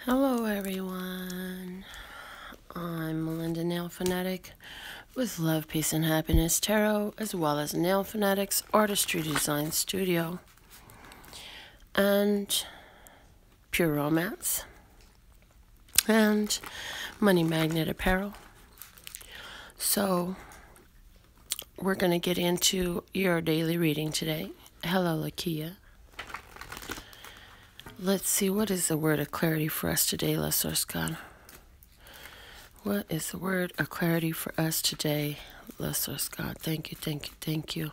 Hello everyone, I'm Melinda NailFanatic with Love, Peace, and Happiness Tarot, as well as NailFanatic's Artistry Design Studio and Pure Romance and Money Magnet Apparel. So we're going to get into your daily reading today. Hello Lakia. Let's see, what is the word of clarity for us today, La Source God? What is the word of clarity for us today, La Source God? Thank you, thank you, thank you.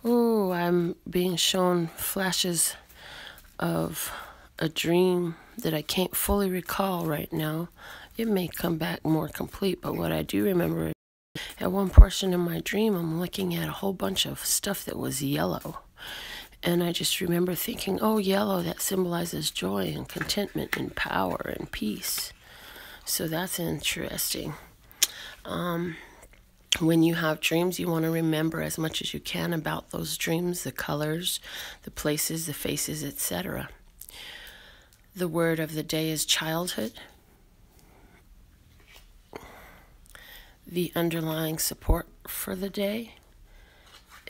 Oh, I'm being shown flashes of a dream that I can't fully recall right now. It may come back more complete, but what I do remember is at one portion in my dream, I'm looking at a whole bunch of stuff that was yellow. And I just remember thinking, oh, yellow, that symbolizes joy and contentment and power and peace. So that's interesting. When you have dreams, you want to remember as much as you can about those dreams, the colors, the places, the faces, etc. The word of the day is childhood. The underlying support for the day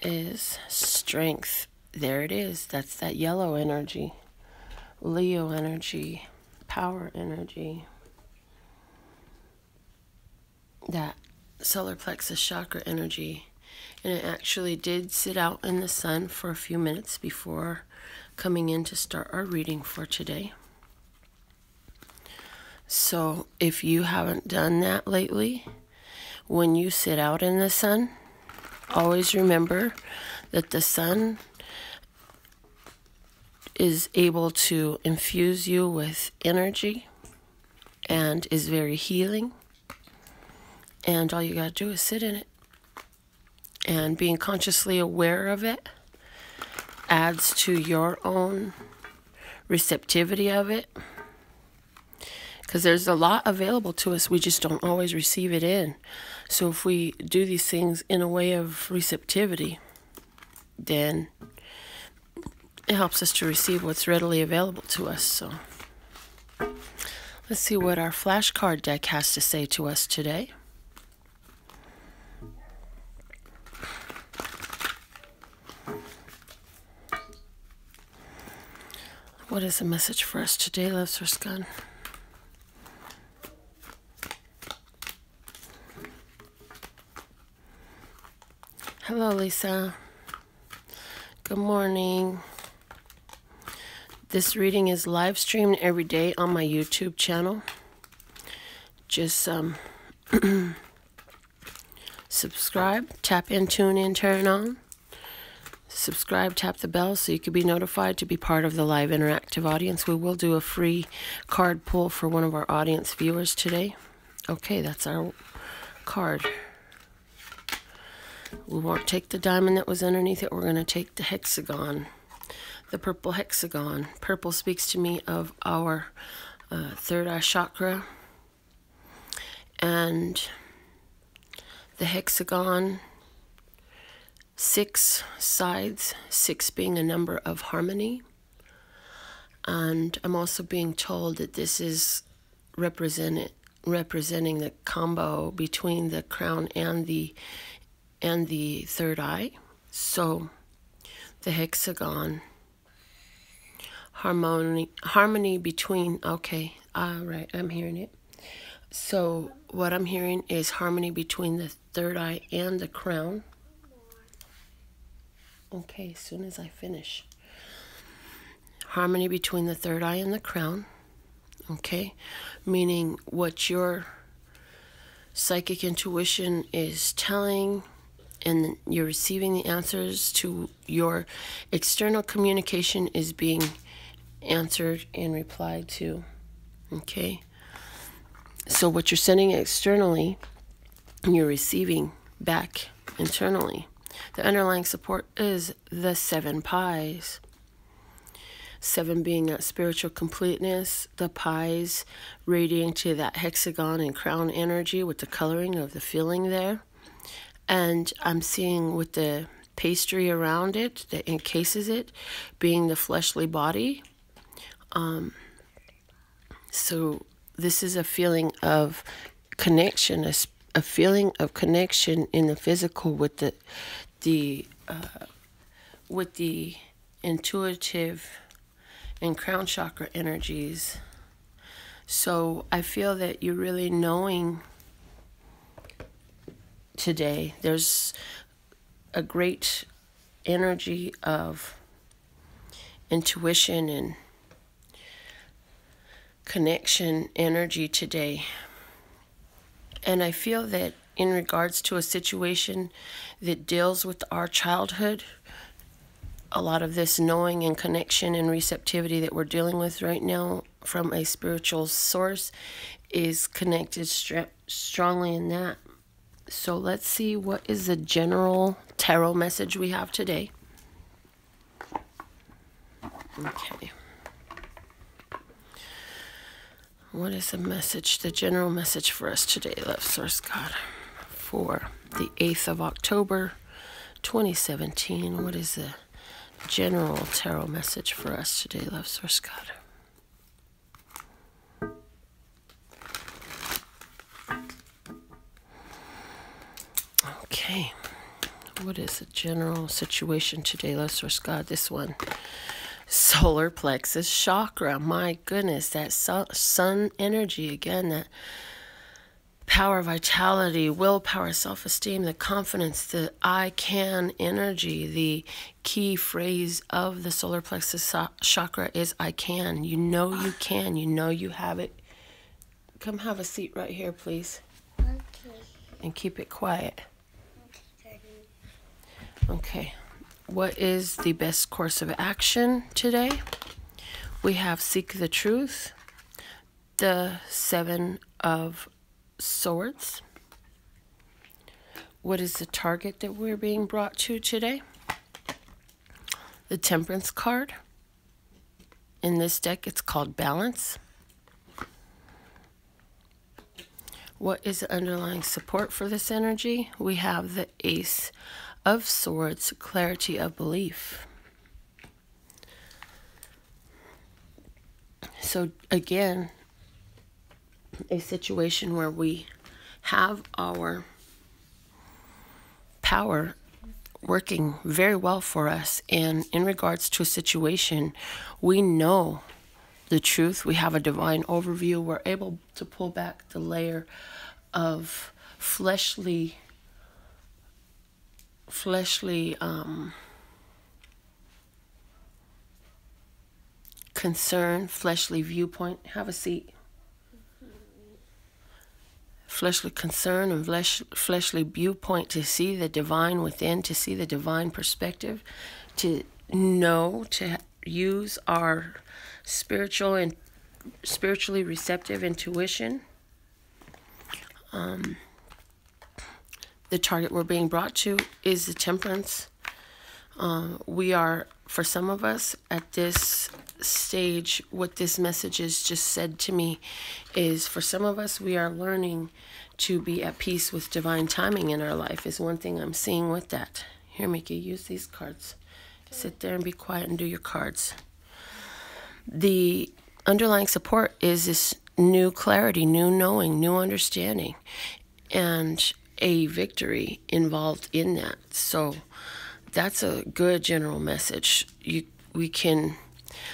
is strength. There it is. That's that yellow energy, Leo energy, power energy. That solar plexus chakra energy. And it actually did sit out in the sun for a few minutes before coming in to start our reading for today. So if you haven't done that lately, when you sit out in the sun, always remember that the sun is able to infuse you with energy and is very healing. And all you got to do is sit in it. And being consciously aware of it adds to your own receptivity of it. Because there's a lot available to us, we just don't always receive it in. So if we do these things in a way of receptivity, then it helps us to receive what's readily available to us. So let's see what our flashcard deck has to say to us today. What is the message for us today, Love Source God? Hello, Lisa. Good morning. This reading is live streamed every day on my YouTube channel. Just subscribe, tap in, tune in, turn on. Subscribe, tap the bell so you can be notified to be part of the live interactive audience. We will do a free card pull for one of our audience viewers today. Okay, that's our card. We won't take the diamond that was underneath it. We're going to take the hexagon, the purple hexagon. Purple speaks to me of our third eye chakra. And the hexagon, 6 sides, 6 being a number of harmony. And I'm also being told that this is representing the combo between the crown and the third eye. So the hexagon, harmony between, okay, all right, I'm hearing it. So what I'm hearing is harmony between the third eye and the crown. Okay, as soon as I finish. Harmony between the third eye and the crown. Okay, meaning what your psychic intuition is telling, and you're receiving the answers to your external communication is being answered and replied to. Okay, so what you're sending externally, you're receiving back internally. The underlying support is the 7 pies. 7 being that spiritual completeness, the pies radiating to that hexagon and crown energy with the coloring of the feeling there. And I'm seeing with the pastry around it that encases it being the fleshly body. So this is a feeling of connection, a feeling of connection in the physical with the intuitive and crown chakra energies. So I feel that you're really knowing today. There's a great energy of intuition and connection energy today. And I feel that in regards to a situation that deals with our childhood, a lot of this knowing and connection and receptivity that we're dealing with right now from a spiritual source is connected strongly in that. So let's see what is the general tarot message we have today. Okay. What is the message, the general message for us today, Love Source God, for the 8th of October, 2017? What is the general tarot message for us today, Love Source God? Okay. What is the general situation today, Love Source God? This one. Solar plexus chakra. My goodness, that sun energy again, that power, vitality, willpower, self-esteem, the confidence, the I can energy. The key phrase of the solar plexus chakra is I can. You know you can. You know you have it. Come have a seat right here, please. Okay. And keep it quiet. Okay. What is the best course of action today? We have Seek the Truth, the 7 of Swords. What is the target that we're being brought to today? The Temperance card. In this deck, it's called Balance. What is the underlying support for this energy? We have the Ace of Swords, Clarity of Belief. So again, a situation where we have our power working very well for us, and in regards to a situation, we know the truth, we have a divine overview, we're able to pull back the layer of fleshly concern, fleshly viewpoint. Have a seat. Fleshly concern and fleshly viewpoint, to see the divine within, to see the divine perspective, to know, to use our spiritual and spiritually receptive intuition. The target we're being brought to is the Temperance. We are, for some of us at this stage, what this message has just said to me is, for some of us, we are learning to be at peace with divine timing in our life, is one thing I'm seeing with that. Here, Mickey, use these cards. Sit there and be quiet and do your cards. The underlying support is this new clarity, new knowing, new understanding, and a victory involved in that. So that's a good general message. We can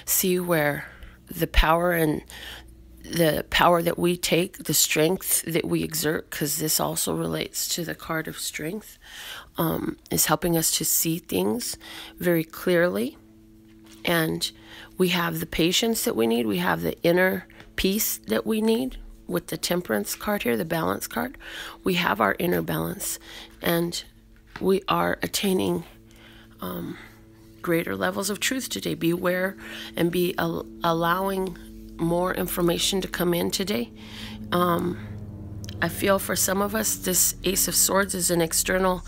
see where the power and the power that we take, the strength that we exert, because this also relates to the card of strength, is helping us to see things very clearly. And we have the patience that we need. We have the inner peace that we need. With the Temperance card here, the Balance card, we have our inner balance, and we are attaining greater levels of truth today. Be aware and be allowing more information to come in today. I feel for some of us, this Ace of Swords is an external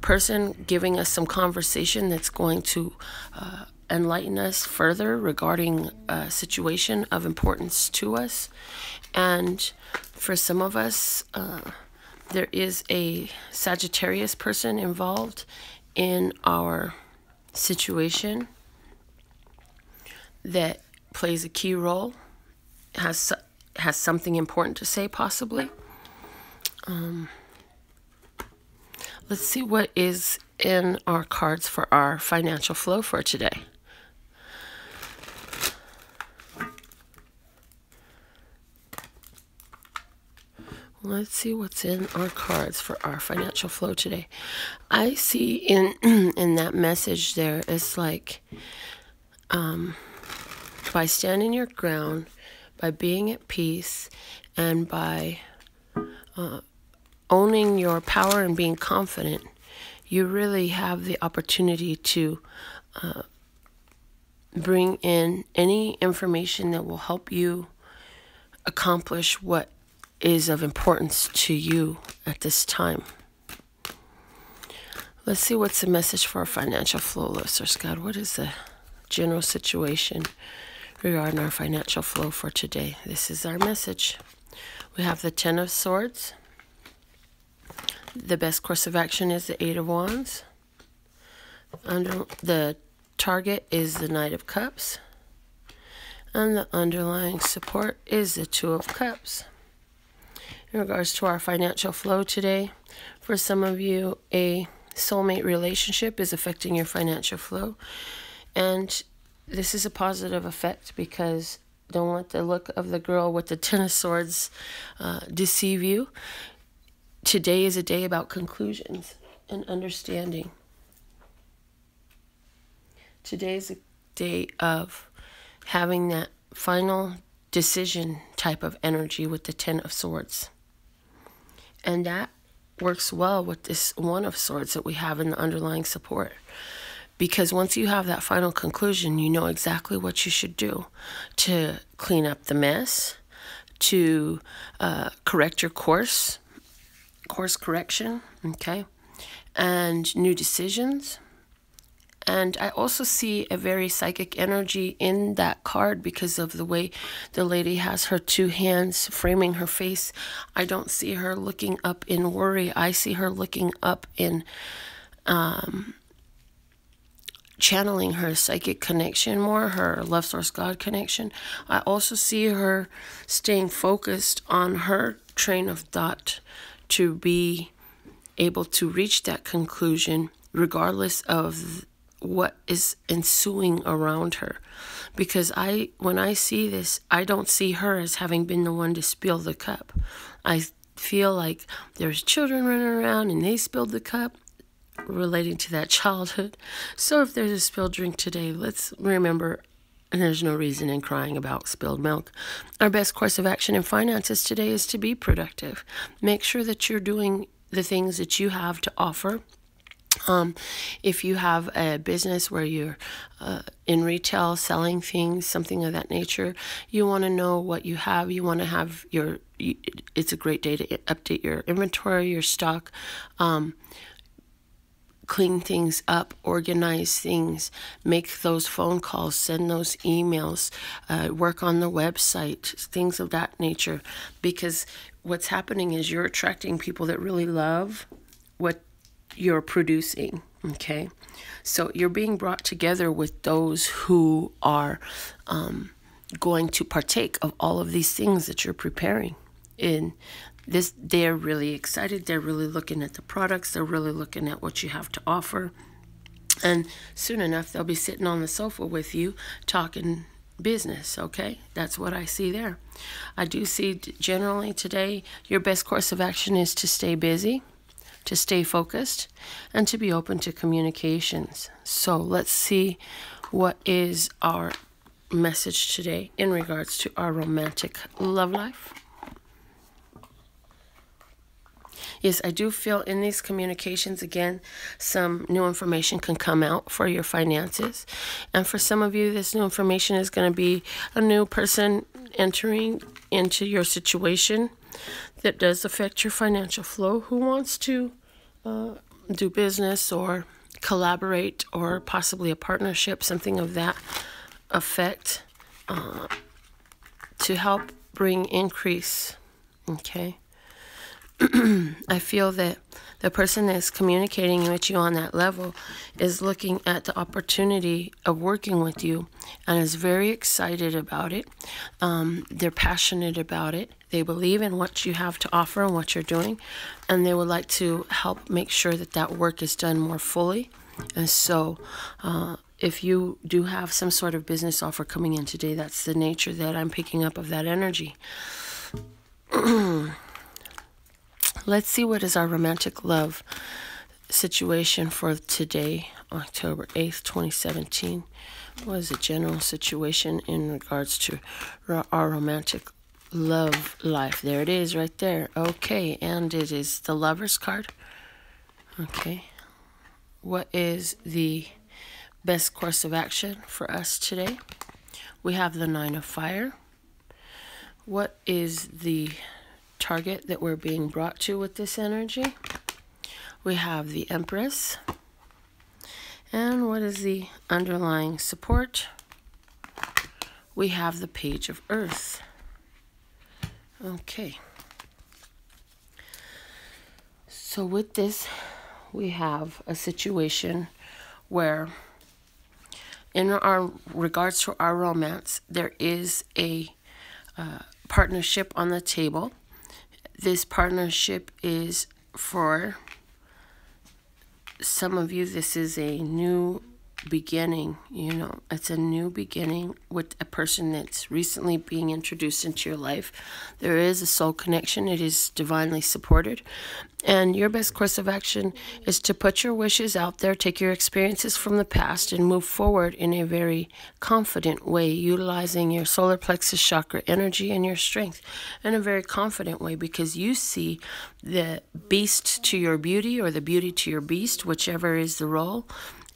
person giving us some conversation that's going to enlighten us further regarding a situation of importance to us. And for some of us, there is a Sagittarius person involved in our situation that plays a key role, has has something important to say, possibly. Let's see what is in our cards for our financial flow for today. Let's see what's in our cards for our financial flow today. I see in that message there, it's like, by standing your ground, by being at peace, and by owning your power and being confident, you really have the opportunity to bring in any information that will help you accomplish what is of importance to you at this time. Let's see what's the message for our financial flow, listeners. God, what is the general situation regarding our financial flow for today? This is our message. We have the Ten of Swords. The best course of action is the Eight of Wands. The target is the Knight of Cups. And the underlying support is the Two of Cups. In regards to our financial flow today, for some of you, a soulmate relationship is affecting your financial flow. And this is a positive effect, because don't let the look of the girl with the Ten of Swords deceive you. Today is a day about conclusions and understanding. Today is a day of having that final decision type of energy with the Ten of Swords. And that works well with this One of Swords that we have in the underlying support. Because once you have that final conclusion, you know exactly what you should do to clean up the mess, to correct your course correction, okay, and new decisions. And I also see a very psychic energy in that card because of the way the lady has her two hands framing her face. I don't see her looking up in worry. I see her looking up in channeling her psychic connection more, her love source God connection. I also see her staying focused on her train of thought to be able to reach that conclusion regardless of what is ensuing around her. Because when I see this, I don't see her as having been the one to spill the cup. I feel like there's children running around and they spilled the cup, relating to that childhood. So if there's a spilled drink today, let's remember, and there's no reason in crying about spilled milk. Our best course of action in finances today is to be productive. Make sure that you're doing the things that you have to offer. If you have a business where you're in retail selling things, something of that nature, you want to know what you have. You want to have it's a great day to update your inventory, your stock, clean things up, organize things, make those phone calls, send those emails, work on the website, things of that nature. Because what's happening is you're attracting people that really love what you're producing, okay? So you're being brought together with those who are going to partake of all of these things that you're preparing. In this, they're really excited. They're really looking at the products. They're really looking at what you have to offer. And soon enough, they'll be sitting on the sofa with you talking business, okay? That's what I see there. I do see generally today, your best course of action is to stay busy, to stay focused, and to be open to communications. So let's see what is our message today in regards to our romantic love life. Yes, I do feel in these communications, again, some new information can come out for your finances. And for some of you, this new information is going to be a new person entering into your situation that does affect your financial flow, who wants to do business or collaborate or possibly a partnership, something of that effect, to help bring increase, okay? I feel that the person that's communicating with you on that level is looking at the opportunity of working with you and is very excited about it. They're passionate about it. They believe in what you have to offer and what you're doing, and they would like to help make sure that that work is done more fully. And so if you do have some sort of business offer coming in today, that's the nature that I'm picking up of that energy. Let's see what is our romantic love situation for today, October 8th, 2017. What is the general situation in regards to our romantic love life? There it is right there. Okay, and it is the Lover's card. Okay. What is the best course of action for us today? We have the Nine of Fire. What is the target that we're being brought to with this energy? We have the Empress. And what is the underlying support? We have the Page of Earth. Okay. So with this, we have a situation where in our regards to our romance, there is a partnership on the table. This partnership is, for some of you, this is a new beginning. You know, it's a new beginning with a person that's recently being introduced into your life. There is a soul connection. It is divinely supported. And your best course of action is to put your wishes out there, take your experiences from the past, and move forward in a very confident way, utilizing your solar plexus chakra energy and your strength in a very confident way, because you see the beast to your beauty, or the beauty to your beast, whichever is the role.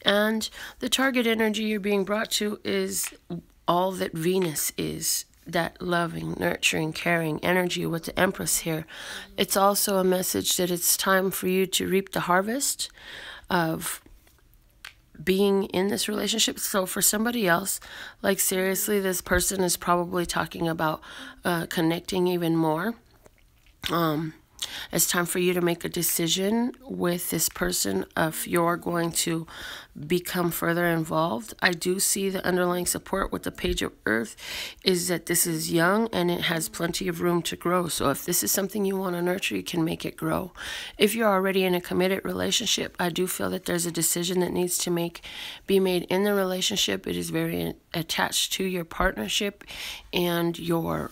And the target energy you're being brought to is all that Venus is, that loving, nurturing, caring energy with the Empress here. It's also a message that it's time for you to reap the harvest of being in this relationship. So for somebody else, like seriously, this person is probably talking about connecting even more. It's time for you to make a decision with this person if you're going to become further involved. I do see the underlying support with the Page of Earth is that this is young and it has plenty of room to grow. So if this is something you want to nurture, you can make it grow. If you're already in a committed relationship, I do feel that there's a decision that needs to be made in the relationship. It is very attached to your partnership and your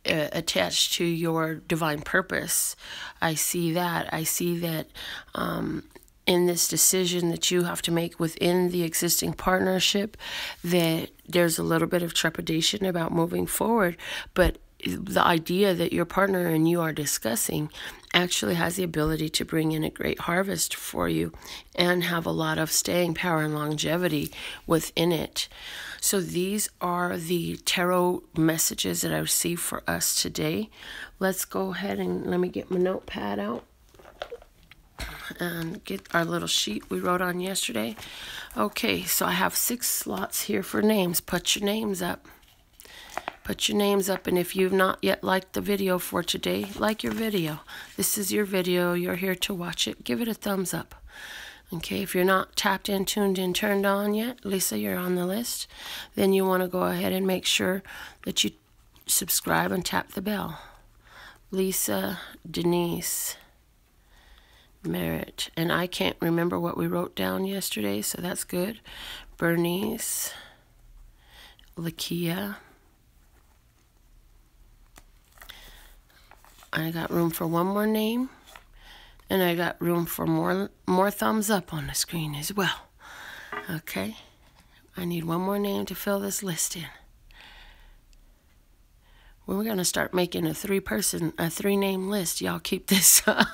attached to your divine purpose. I see that. I see that in this decision that you have to make within the existing partnership, that there's a little bit of trepidation about moving forward, but the idea that your partner and you are discussing actually has the ability to bring in a great harvest for you and have a lot of staying power and longevity within it. So these are the tarot messages that I received for us today. Let's go ahead and let me get my notepad out and get our little sheet we wrote on yesterday. Okay, so I have 6 slots here for names. Put your names up. Put your names up, and if you've not yet liked the video for today, like your video. This is your video. You're here to watch it. Give it a thumbs up. Okay, if you're not tapped in, tuned in, turned on yet, Lisa, you're on the list. Then you want to go ahead and make sure that you subscribe and tap the bell. Lisa, Denise, Merritt, and I can't remember what we wrote down yesterday, so that's good. Bernice, Lakia. I got room for one more name, and I got room for more thumbs up on the screen as well. Okay, I need one more name to fill this list in. We're going to start making a 3-name list. Y'all keep this up.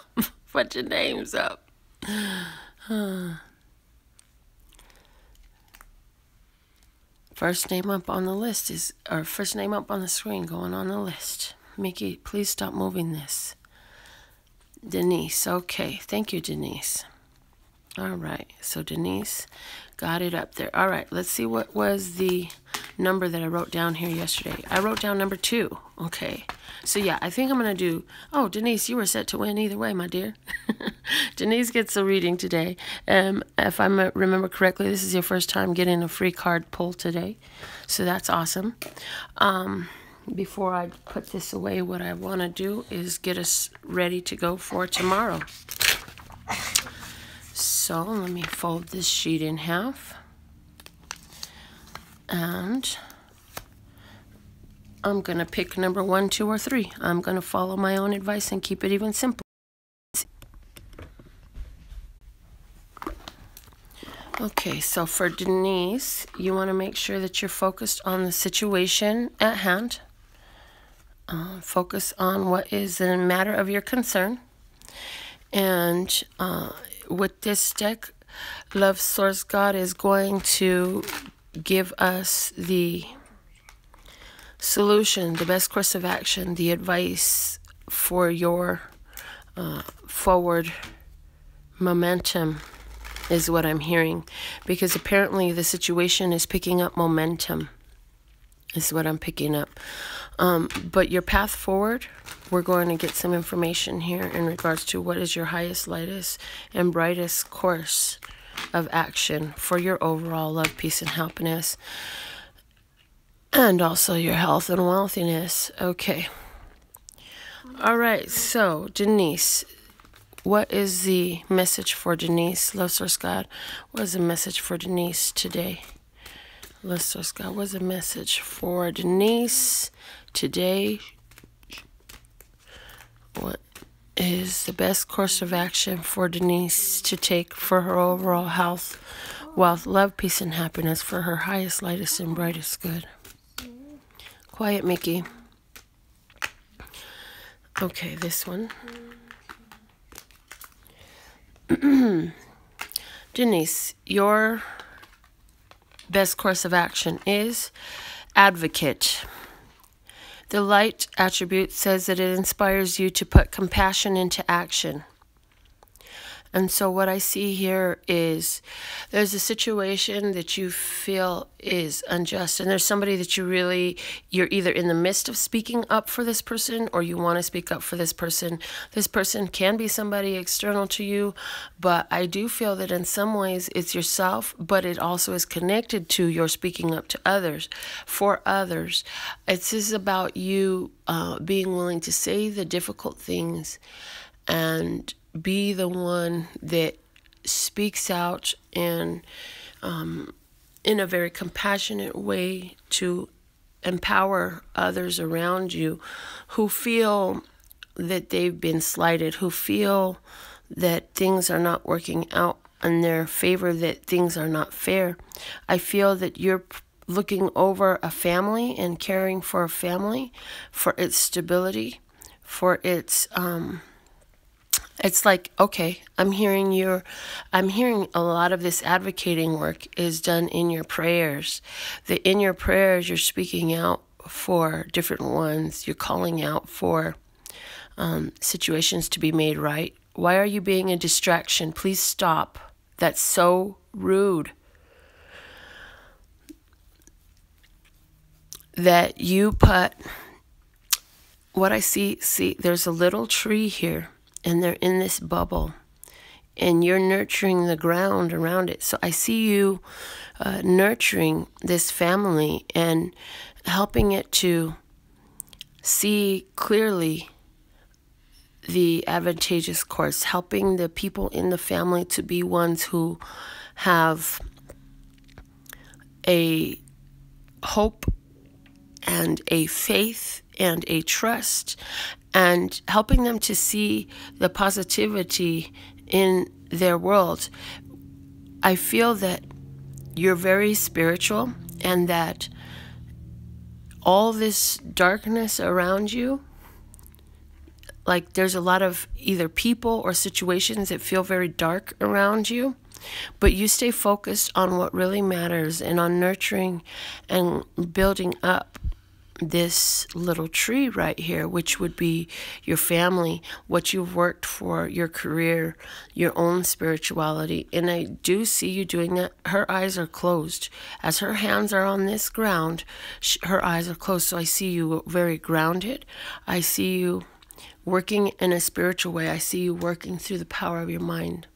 Put your names up. First name up on the list is, or first name up on the screen going on the list. Mickey, please stop moving this. Denise, okay. Thank you, Denise. All right, so Denise got it up there. All right, let's see what was the number that I wrote down here yesterday. I wrote down number 2. Okay. So yeah, I think I'm going to do... Oh, Denise, you were set to win either way, my dear. Denise gets a reading today. If I remember correctly, this is your first time getting a free card pull today. So that's awesome. Before I put this away, what I want to do is get us ready to go for tomorrow. So let me fold this sheet in half. And I'm going to pick number 1, 2, or 3. I'm going to follow my own advice and keep it even simple. Okay, so for Denise, you want to make sure that you're focused on the situation at hand. Focus on what is the matter of your concern. And with this deck, Love Source God is going to give us the solution, the best course of action, the advice for your forward momentum is what I'm hearing. Because apparently the situation is picking up momentum is what I'm picking up. But your path forward, we're going to get some information here in regards to what is your highest, lightest, and brightest course of action for your overall love, peace, and happiness. And also your health and wealthiness. Okay. All right. So, Denise, what is the message for Denise? Love Source God, what is the message for Denise today? Love Source God, what is the message for Denise today? What is the best course of action for Denise to take for her overall health, wealth, love, peace, and happiness, for her highest, lightest, and brightest good? Quiet, Mickey. Okay, this one. Denise, your best course of action is advocate. The light attribute says that it inspires you to put compassion into action. And so what I see here is there's a situation that you feel is unjust, and there's somebody that you're either in the midst of speaking up for this person, or you want to speak up for this person. This person can be somebody external to you, but I do feel that in some ways it's yourself, but it also is connected to your speaking up to others, for others. It's just about you being willing to say the difficult things and be the one that speaks out and in a very compassionate way to empower others around you who feel that they've been slighted, who feel that things are not working out in their favor, that things are not fair. I feel that you're looking over a family and caring for a family, for its stability, for its it's like, okay, I'm hearing a lot of this advocating work is done in your prayers. That in your prayers, you're speaking out for different ones. You're calling out for situations to be made right. Why are you being a distraction? Please stop. That's so rude. That you put, what I see, there's a little tree here. And they're in this bubble, and you're nurturing the ground around it. So I see you nurturing this family and helping it to see clearly the advantageous course, helping the people in the family to be ones who have a hope and a faith and a trust, and helping them to see the positivity in their world. I feel that you're very spiritual, and that all this darkness around you, like there's a lot of either people or situations that feel very dark around you, but you stay focused on what really matters and on nurturing and building up this little tree right here, which would be your family, what you've worked for, your career, your own spirituality. And I do see you doing that. Her eyes are closed. As her hands are on this ground, her eyes are closed. So I see you very grounded. I see you working in a spiritual way. I see you working through the power of your mind.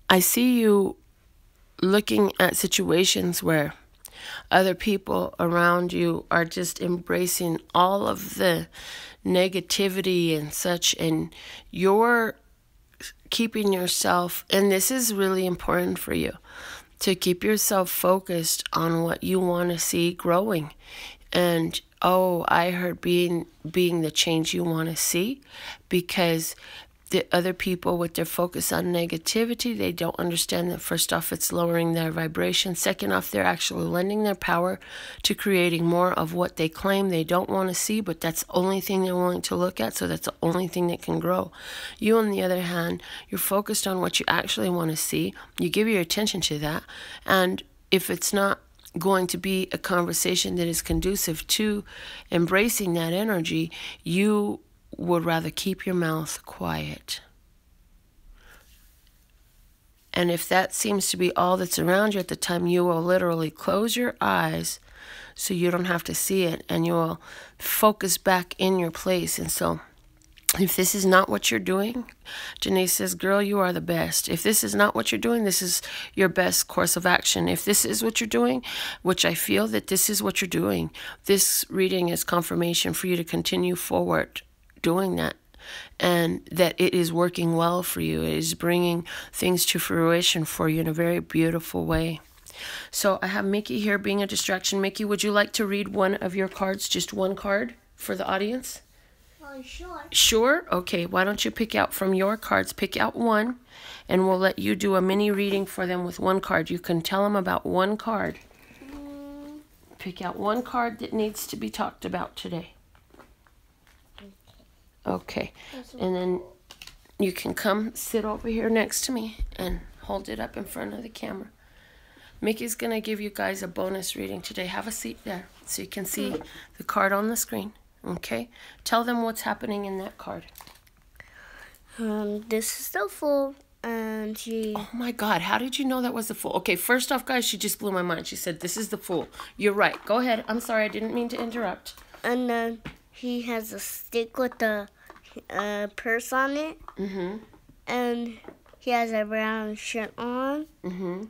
I see you looking at situations where other people around you are just embracing all of the negativity and such, and you're keeping yourself, and this is really important for you, to keep yourself focused on what you want to see growing. And I heard being the change you want to see, because the other people with their focus on negativity, they don't understand that first off, it's lowering their vibration. Second off, they're actually lending their power to creating more of what they claim they don't want to see, but that's the only thing they're willing to look at, so that's the only thing that can grow. You, on the other hand, you're focused on what you actually want to see. You give your attention to that, and if it's not going to be a conversation that is conducive to embracing that energy, you would rather keep your mouth quiet. And if that seems to be all that's around you at the time, you will literally close your eyes so you don't have to see it, and you will focus back in your place. And so if this is not what you're doing, Janae says, girl, you are the best. If this is not what you're doing, this is your best course of action. If this is what you're doing, which I feel that this is what you're doing, this reading is confirmation for you to continue forward doing that, and that it is working well for you. It is bringing things to fruition for you in a very beautiful way. So I have Mickey here being a distraction. Mickey, would you like to read one of your cards, just one card for the audience? Sure. Sure? Okay, why don't you pick out from your cards, pick out one, and we'll let you do a mini reading for them with one card. You can tell them about one card. Pick out one card that needs to be talked about today. Okay, and then you can come sit over here next to me and hold it up in front of the camera. Mickey's going to give you guys a bonus reading today. Have a seat there so you can see the card on the screen. Okay, tell them what's happening in that card. This is the Fool, and she... Oh my God, how did you know that was the Fool? Okay, first off, guys, she just blew my mind. She said, this is the Fool. You're right. Go ahead. I'm sorry, I didn't mean to interrupt. And then he has a stick with a purse on it. Mm-hmm. And he has a brown shirt on. Mm-hmm.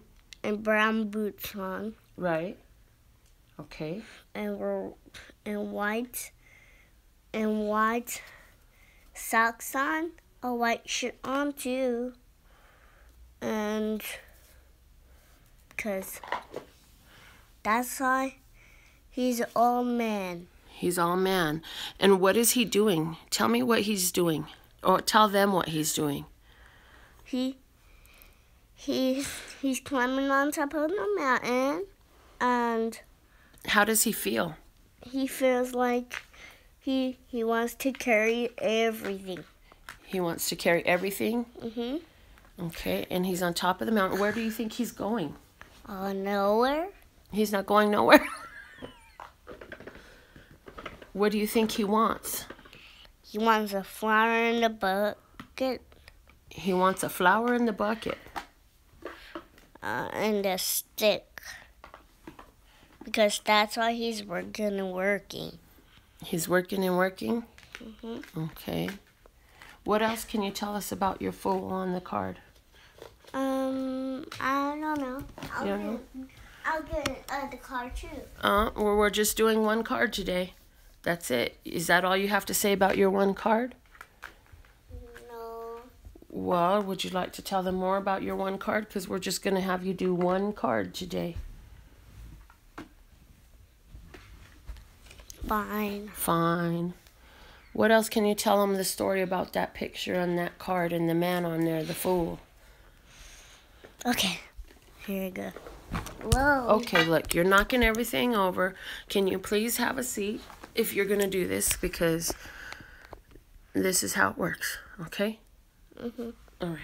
And brown boots on. Right. Okay. And white socks on. A white shirt on too. And because that's why he's all man. He's all man. And what is he doing? Tell me what he's doing. Or tell them what he's doing. He's climbing on top of the mountain. And how does he feel? He feels like he wants to carry everything. He wants to carry everything? Mm-hmm. Okay, and he's on top of the mountain. Where do you think he's going? Nowhere. He's not going nowhere? What do you think he wants? He wants a flower in the bucket. He wants a flower in the bucket. And a stick. Because that's why he's working and working. He's working and working? Mm-hmm. Okay. What else can you tell us about your Fool on the card? I don't know. I'll get the card too. We're just doing one card today. That's it. Is that all you have to say about your one card? No. Well, would you like to tell them more about your one card? Because we're just going to have you do one card today. Fine. Fine. What else can you tell them the story about that picture on that card and the man on there, the Fool? Okay. Here we go. Whoa. Okay, look, you're knocking everything over. Can you please have a seat if you're going to do this? Because this is how it works, okay? Mm-hmm. All right.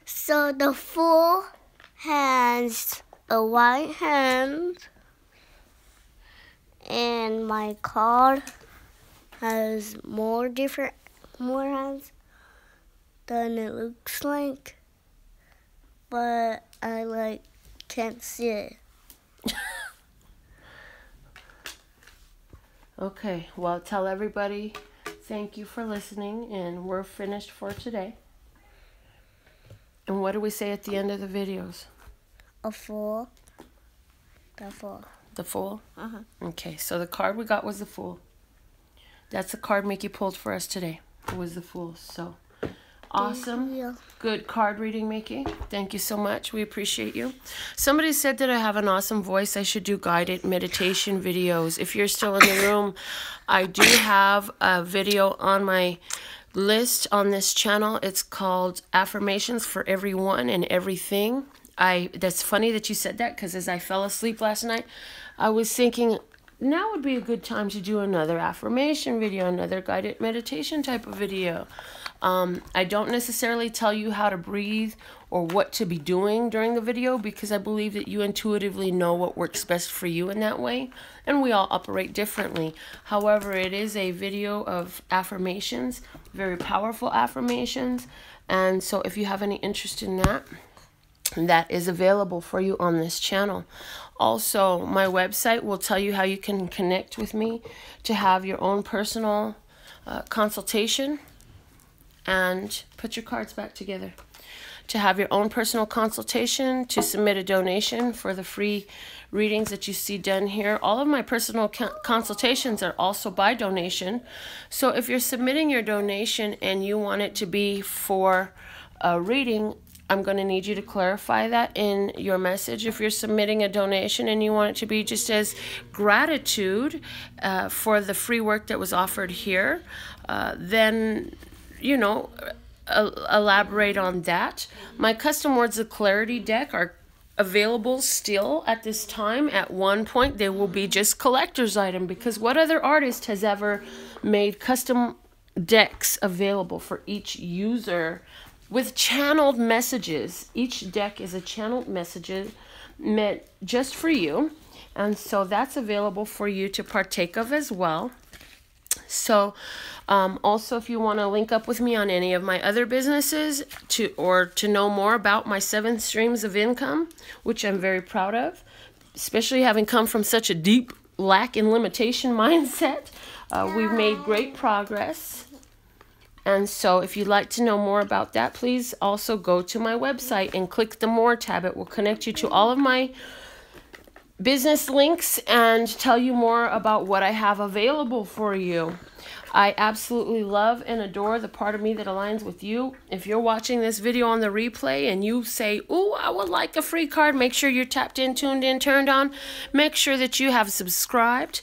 So the Fool has a white hand, and my card has more hands than it looks like, but I can't see it. Okay, well, tell everybody thank you for listening, and we're finished for today. And what do we say at the end of the videos? A Fool. The Fool. The Fool? Uh-huh. Okay, so the card we got was the Fool. That's the card Mickey pulled for us today. It was the Fool. So, awesome. Yeah. Good card reading, Mickey. Thank you so much. We appreciate you. Somebody said that I have an awesome voice. I should do guided meditation videos. If you're still in the room, I do have a video on my list on this channel. It's called Affirmations for Everyone and Everything. That's funny that you said that, because as I fell asleep last night, I was thinking now would be a good time to do another affirmation video, another guided meditation type of video. I don't necessarily tell you how to breathe or what to be doing during the video, because I believe that you intuitively know what works best for you in that way, and we all operate differently. However, it is a video of affirmations, very powerful affirmations, and so if you have any interest in that, that is available for you on this channel. Also, my website will tell you how you can connect with me to have your own personal consultation and put your cards back together. To have your own personal consultation, to submit a donation for the free readings that you see done here. All of my personal consultations are also by donation. So if you're submitting your donation and you want it to be for a reading, I'm going to need you to clarify that in your message. If you're submitting a donation and you want it to be just as gratitude for the free work that was offered here, then, you know, elaborate on that. My custom words of clarity deck are available still at this time. At one point they will be just collector's item, because what other artist has ever made custom decks available for each user with channeled messages? Each deck is a channeled message meant just for you, and so that's available for you to partake of as well. So also, if you want to link up with me on any of my other businesses or to know more about my 7 streams of income, which I'm very proud of, especially having come from such a deep lack and limitation mindset, we've made great progress. And so if you'd like to know more about that, please also go to my website and click the More tab. It will connect you to all of my business links and tell you more about what I have available for you. I absolutely love and adore the part of me that aligns with you. If you're watching this video on the replay and you say, "Ooh, I would like a free card," make sure you're tapped in, tuned in, turned on. Make sure that you have subscribed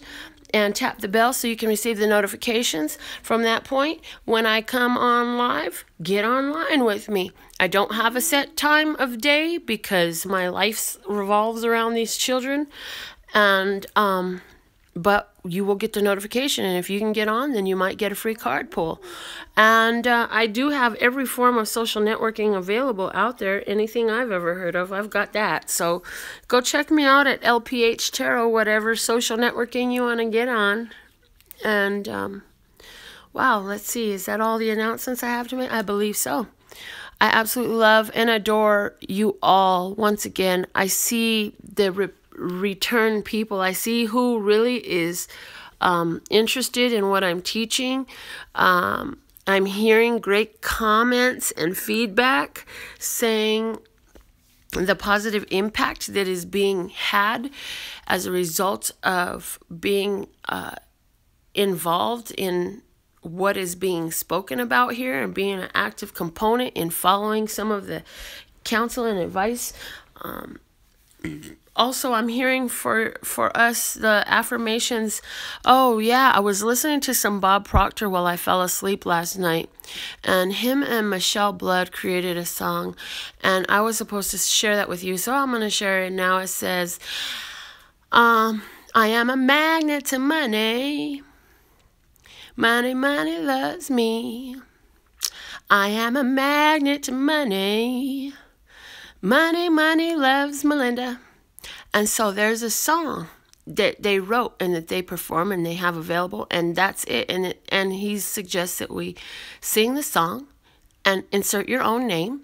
and tap the bell so you can receive the notifications. From that point, when I come on live, get online with me. I don't have a set time of day because my life revolves around these children, and but you will get the notification, and if you can get on, then you might get a free card pull. And I do have every form of social networking available out there. Anything I've ever heard of, I've got that. So go check me out at LPH Tarot, whatever social networking you want to get on. And wow, let's see, is that all the announcements I have to make? I believe so. I absolutely love and adore you all. Once again, I see the return people. I see who really is interested in what I'm teaching. I'm hearing great comments and feedback saying the positive impact that is being had as a result of being involved in what is being spoken about here and being an active component in following some of the counsel and advice Also, I'm hearing for us the affirmations. Oh yeah, I was listening to some Bob Proctor while I fell asleep last night, and him and Michelle Blood created a song, and I was supposed to share that with you, so I'm gonna share it now. It says, I am a magnet to money. Money, money loves me. I am a magnet to money. Money, money loves Melinda. And so there's a song that they wrote and that they perform and they have available, and that's it. And he suggests that we sing the song and insert your own name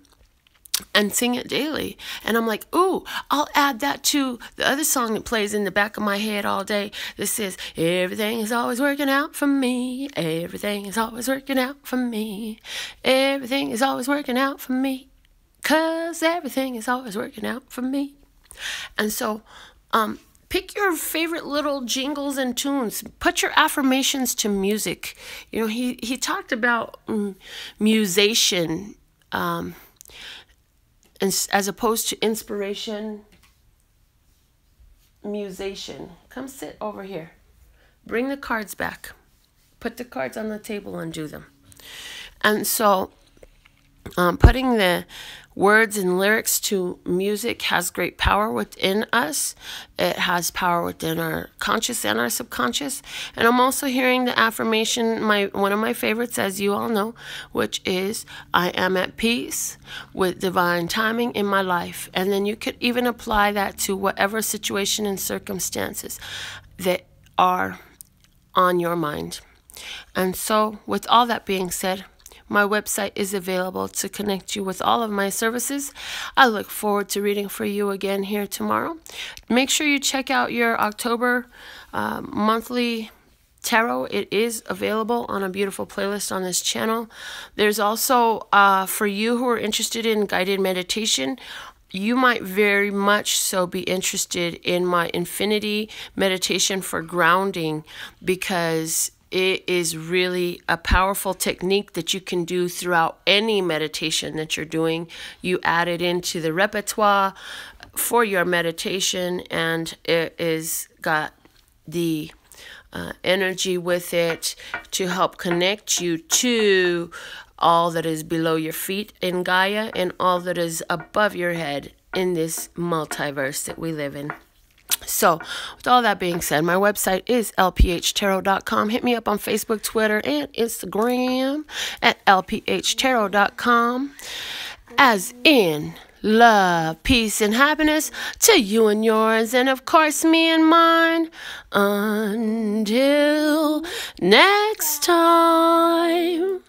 and sing it daily. And I'm like, ooh, I'll add that to the other song that plays in the back of my head all day. This says, everything is always working out for me. Everything is always working out for me. Everything is always working out for me. 'Cause everything is always working out for me. And so, pick your favorite little jingles and tunes. Put your affirmations to music. You know, he talked about musician, as opposed to inspiration. Musician. Come sit over here. Bring the cards back. Put the cards on the table and do them. And so, putting the words and lyrics to music has great power within us. It has power within our conscious and our subconscious. And I'm also hearing the affirmation, one of my favorites, as you all know, which is, I am at peace with divine timing in my life. And then you could even apply that to whatever situation and circumstances that are on your mind. And so, with all that being said, my website is available to connect you with all of my services. I look forward to reading for you again here tomorrow. Make sure you check out your October monthly tarot. It is available on a beautiful playlist on this channel. There's also, for you who are interested in guided meditation, you might very much so be interested in my Infinity meditation for grounding, because it is really a powerful technique that you can do throughout any meditation that you're doing. You add it into the repertoire for your meditation, and it is got the energy with it to help connect you to all that is below your feet in Gaia and all that is above your head in this multiverse that we live in. So, with all that being said, my website is lphtarot.com. Hit me up on Facebook, Twitter, and Instagram at lphtarot.com. As in love, peace, and happiness to you and yours, and of course me and mine. Until next time.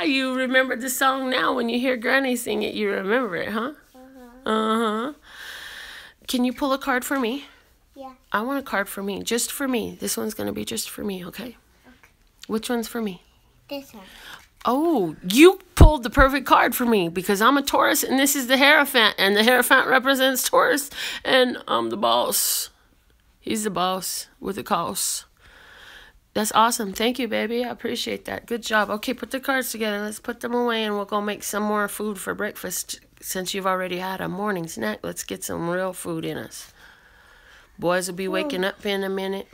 You remember the song now. When you hear Granny sing it, you remember it, huh? Uh-huh. Can you pull a card for me? Yeah. I want a card for me. Just for me. This one's going to be just for me, okay? Which one's for me? This one. Oh, you pulled the perfect card for me, because I'm a Taurus and this is the Hierophant, and the Hierophant represents Taurus, and I'm the boss. He's the boss with the cost. That's awesome. Thank you, baby. I appreciate that. Good job. Okay, put the cards together. Let's put them away, and we'll go make some more food for breakfast. Since you've already had a morning snack, let's get some real food in us. Boys will be waking up in a minute.